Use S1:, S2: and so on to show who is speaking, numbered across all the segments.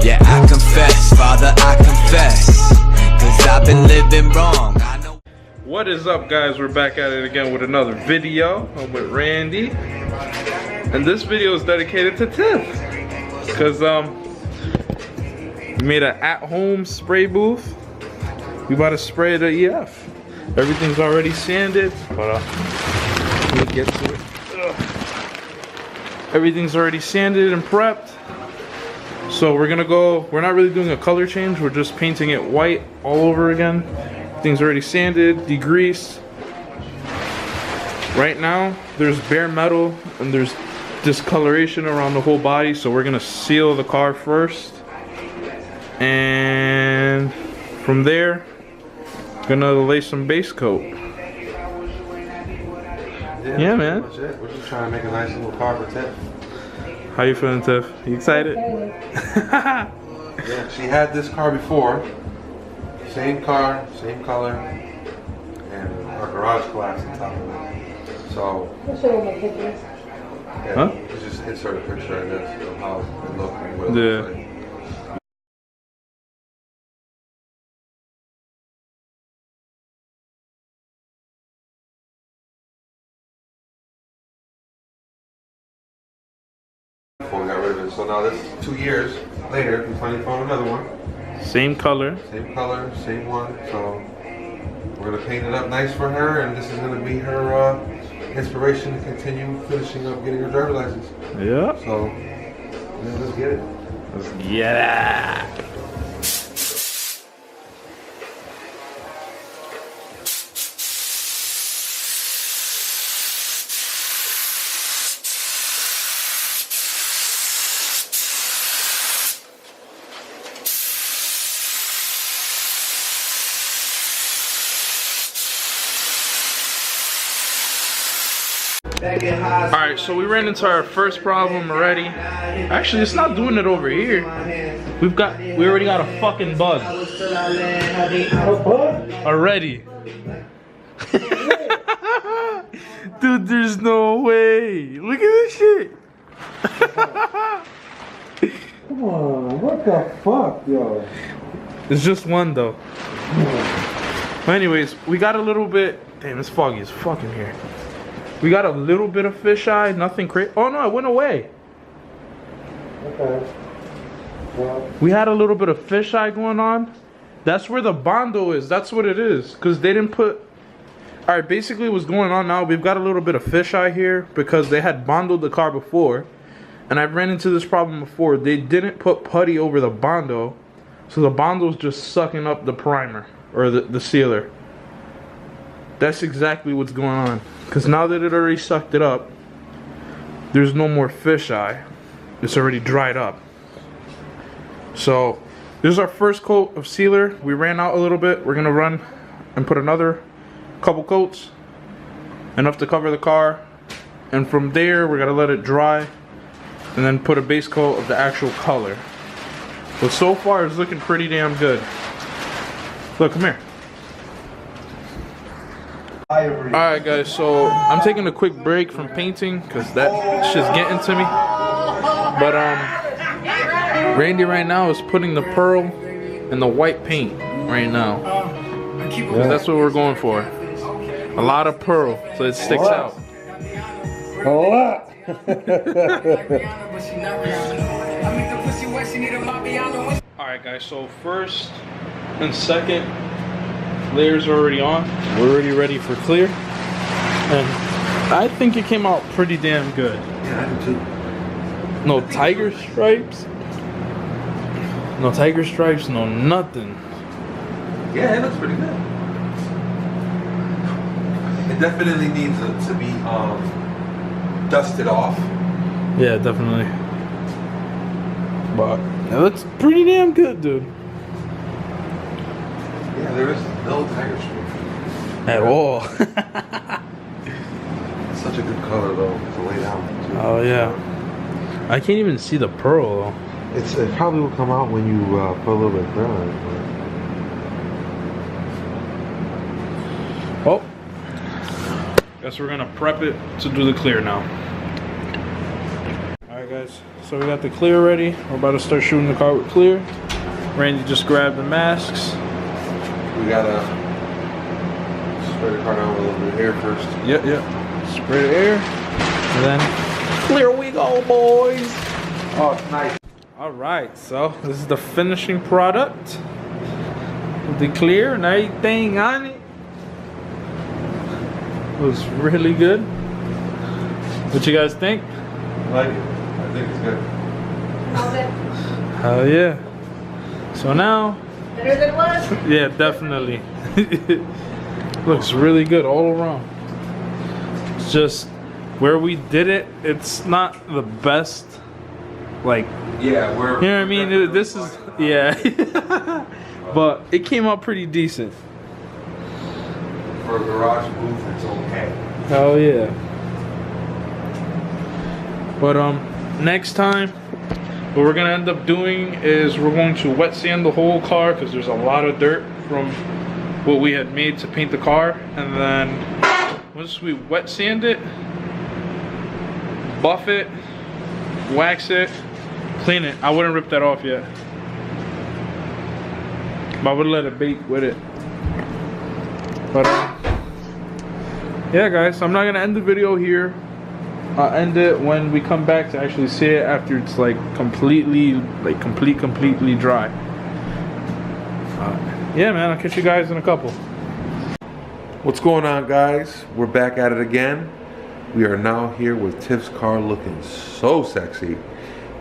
S1: Yeah, I confess, Father, I confess, 'cause I've been living wrong. I know.
S2: What is up, guys? We're back at it again with another video. I'm with Randy, and this video is dedicated to Tiff, because we made an at-home spray booth. We about to spray the EF. Everything's already sanded, but let me get to it. Everything's already sanded and prepped. So we're gonna go, we're not really doing a color change, we're just painting it white all over again. Things already sanded, degreased. Right now, there's bare metal and there's discoloration around the whole body, so we're gonna seal the car first. And from there, gonna lay some base coat. Yeah, man.
S3: That's it. We're just trying to make a nice little car for Tiff.
S2: How you feeling, Tiff? You excited?
S3: Yeah, she had this car before. Same car, same color, and our garage collapsed on top of it. So, yeah,
S2: huh?
S3: let's just insert a picture, I guess, of how it looked and what it
S2: Yeah.
S3: looks like. Before we got rid of it. So now this 2 years later, we finally found another one.
S2: Same color.
S3: Same color, same one. So we're gonna paint it up nice for her, and this is gonna be her inspiration to continue finishing up getting her driver's license.
S2: Yeah.
S3: So yeah, let's get it.
S2: Let's get it. Alright, so we ran into our first problem already. Actually, it's not doing it over here. We already got a fucking bug. Already. Dude, there's no way. Look at this shit.
S3: Come on, what the fuck, yo?
S2: It's just one though. But anyways, we got a little bit. Damn, it's foggy as fucking here. We got a little bit of fisheye, nothing crazy. Oh no, it went away.
S3: Okay. Well,
S2: We had a little bit of fisheye going on. That's where the Bondo is. That's what it is. Because they didn't put... Alright, basically what's going on now, we've got a little bit of fisheye here because they had Bondoed the car before. And I've ran into this problem before. They didn't put putty over the Bondo. So the Bondo's just sucking up the primer. Or the sealer. That's exactly what's going on. Because now that it already sucked it up, there's no more fisheye. It's already dried up. So, this is our first coat of sealer. We ran out a little bit. We're going to run and put another couple coats. Enough to cover the car. And from there, we're going to let it dry. And then put a base coat of the actual color. But so far, it's looking pretty damn good. Look, come here. Alright guys, so I'm taking a quick break from painting because that shit's getting to me. But Randy right now is putting the pearl in the white paint right now. Yeah. That's what we're going for. A lot of pearl so it sticks out.
S3: a lot.
S2: Alright guys, so first and second layers are already on. We're already ready for clear. And I think it came out pretty damn good.
S3: Yeah, I do too.
S2: No tiger stripes. No tiger stripes, no nothing.
S3: Yeah, it looks pretty good. It definitely needs to be dusted off.
S2: Yeah, definitely. But it looks pretty damn good, dude.
S3: Yeah, there is no tiger stripe.
S2: At all.
S3: It's such a good color though to lay down. Too.
S2: Oh yeah. I can't even see the pearl though.
S3: It probably will come out when you put a little bit of pearl in it.
S2: Oh. Guess we're gonna prep it to do the clear now. Alright Alright guys, so we got the clear ready. We're about to start shooting the car with clear. Randy just grabbed the masks.
S3: We gotta spray the car down with a little bit of air first.
S2: Yep. Spray the air. And then clear we go, boys.
S3: Oh, it's nice.
S2: Alright, so this is the finishing product. With the clear and everything on it. Looks really good. What you guys think?
S3: I like it. I think it's good.
S4: Love it.
S2: Hell yeah. So now,
S4: Better than it was.
S2: yeah, definitely. Looks really good all around. It's just where we did it, it's not the best. Like,
S3: Yeah, we're.
S2: you know what I mean? This is, yeah. But it came out pretty decent.
S3: For a garage booth, it's okay.
S2: Hell yeah. But next time, what we're gonna end up doing is we're going to wet sand the whole car because there's a lot of dirt from what we had made to paint the car. And then once we wet sand it, buff it, wax it, clean it. I wouldn't rip that off yet, but I would let it bake with it. But yeah guys, I'm not gonna end the video here. I'll end it when we come back to actually see it after it's like completely dry. Yeah man, I'll catch you guys in a couple.
S3: What's going on, guys? We're back at it again. We are now here with Tiff's car looking so sexy.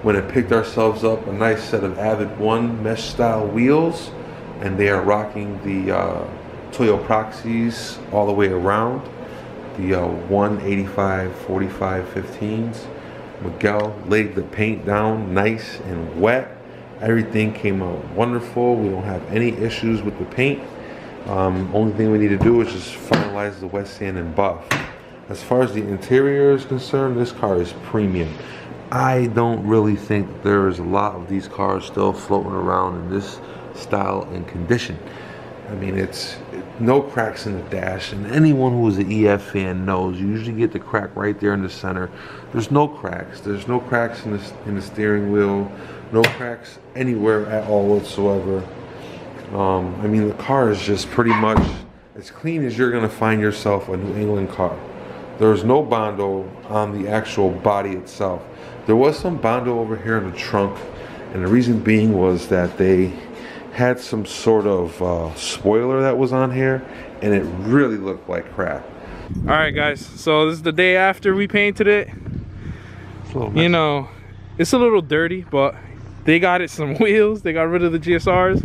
S3: When it picked ourselves up a nice set of Avid 1 mesh style wheels, and they are rocking the Toyo Proxies all the way around. The 185 45 15s. Miguel laid the paint down nice and wet. Everything came out wonderful. We don't have any issues with the paint. Only thing we need to do is just finalize the wet sand and buff. As far as the interior is concerned, this car is premium. I don't really think there is a lot of these cars still floating around in this style and condition. I mean, it's no cracks in the dash, and anyone who is an EF fan knows you usually get the crack right there in the center. There's no cracks. There's no cracks in the steering wheel. No cracks anywhere at all whatsoever. I mean, the car is just pretty much as clean as you're gonna find yourself a New England car. There's no Bondo on the actual body itself. There was some Bondo over here in the trunk, and the reason being was that they had some sort of spoiler that was on here, and it really looked like crap.
S2: All right guys, so this is the day after we painted it. You know, it's a little dirty, but they got it some wheels. They got rid of the GSRs,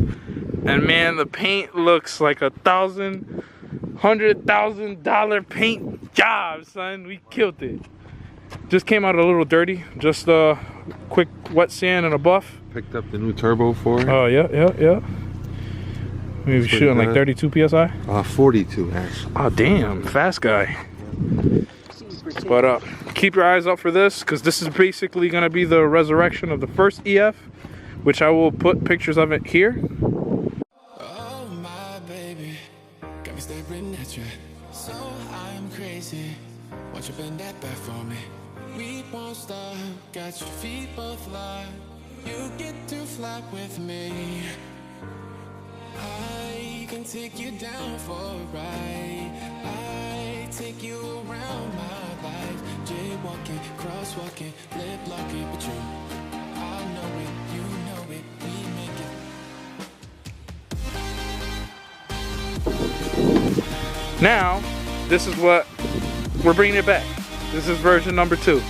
S2: and man, the paint looks like $100,000 paint job, son. We killed it. Just came out a little dirty. Just a quick wet sand and a buff.
S3: Picked up the new turbo for it.
S2: Oh yeah. Maybe shooting like 32 psi.
S3: 42 actually.
S2: Oh damn, fast guy. But keep your eyes out for this, because this is basically gonna be the resurrection of the first EF, which I will put pictures of it here.
S5: Oh my baby, got me staring at you. So I'm crazy. Won't you bend that back for me? We won't stop. Got your feet both locked. You get to fly with me. I can take you down for a ride. I take you around my life. Jaywalking, crosswalking, lip locking, but you, I know it, you know it, we make it.
S2: Now, this is what we're bringing it back. This is version number 2.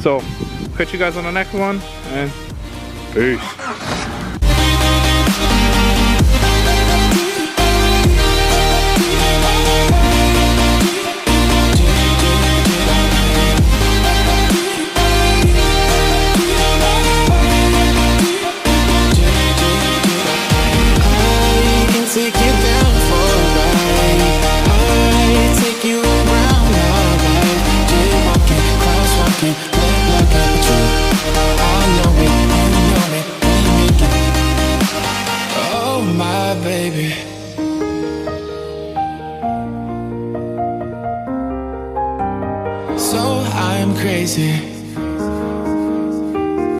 S2: So, catch you guys on the next one, and peace.